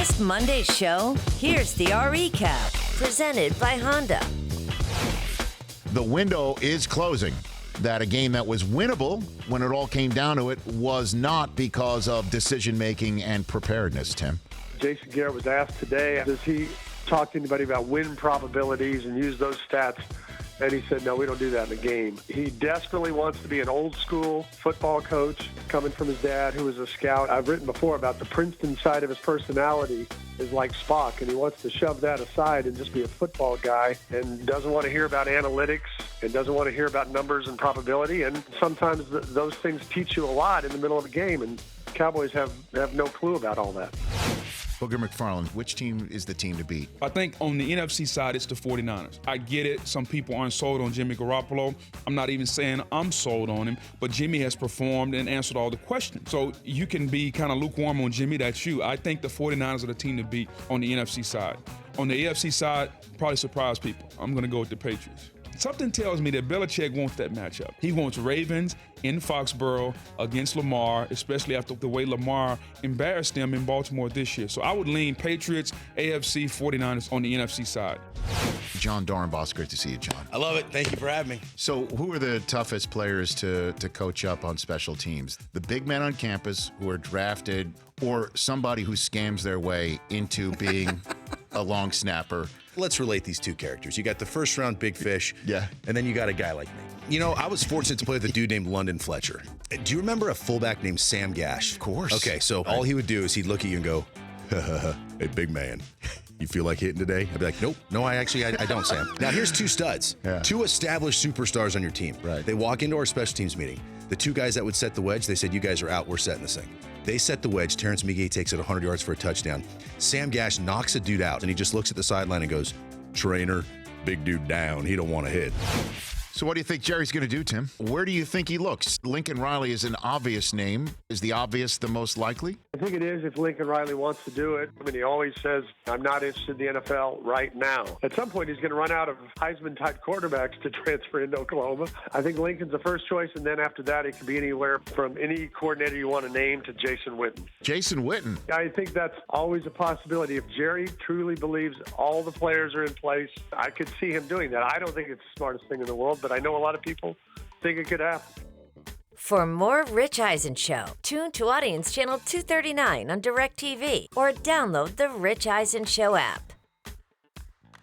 Missed Monday's show? Here's the recap, presented by Honda. The window is closing. That a game that was winnable when it all came down to it was not because of decision-making and preparedness, Tim. Jason Garrett was asked today, does he talk to anybody about win probabilities and use those stats? And he said, no, we don't do that in the game. He desperately wants to be an old-school football coach, coming from his dad, who was a scout. I've written before about the Princeton side of his personality is like Spock, and he wants to shove that aside and just be a football guy and doesn't want to hear about analytics and doesn't want to hear about numbers and probability. And sometimes those things teach you a lot in the middle of a game, and Cowboys have no clue about all that. Booger McFarland, which team is the team to beat? I think on the NFC side, it's the 49ers. I get it. Some people aren't sold on Jimmy Garoppolo. I'm not even saying I'm sold on him, but Jimmy has performed and answered all the questions. So you can be kind of lukewarm on Jimmy. That's you. I think the 49ers are the team to beat on the NFC side. On the AFC side, probably surprise people. I'm going to go with the Patriots. Something tells me that Belichick wants that matchup. He wants Ravens in Foxborough against Lamar, especially after the way Lamar embarrassed them in Baltimore this year. So I would lean Patriots, AFC, 49ers on the NFC side. John Dornbos, great to see you, John. I love it. Thank you for having me. So who are the toughest players to coach up on special teams? The big men on campus who are drafted, or somebody who scams their way into being a long snapper? Let's relate these two characters. You got the first round big fish, Yeah. and then you got a guy like me. You know, I was fortunate to play with a dude named London Fletcher. Do you remember a fullback named Sam Gash? Of course. Okay, so all he would do is he'd look at you and go, hey, big man, you feel like hitting today? I'd be like, nope, no, I don't, Sam. Now, here's two studs, two established superstars on your team. Right. They walk into our special teams meeting. The two guys that would set the wedge, they said, you guys are out, we're setting this thing. They set the wedge. Terrence Migay takes it 100 yards for a touchdown. Sam Gash knocks a dude out, and he just looks at the sideline and goes, trainer, big dude down. He don't want to hit. So what do you think Jerry's going to do, Tim? Where do you think he looks? Lincoln Riley is an obvious name. Is the obvious the most likely? I think it is if Lincoln Riley wants to do it. I mean, he always says, I'm not interested in the NFL right now. At some point, he's going to run out of Heisman-type quarterbacks to transfer into Oklahoma. I think Lincoln's the first choice, and then after that, it could be anywhere from any coordinator you want to name to Jason Witten. Jason Witten. I think that's always a possibility. If Jerry truly believes all the players are in place, I could see him doing that. I don't think it's the smartest thing in the world, but I know a lot of people think it could happen. For more Rich Eisen Show, tune to Audience Channel 239 on DirecTV or download the Rich Eisen Show app.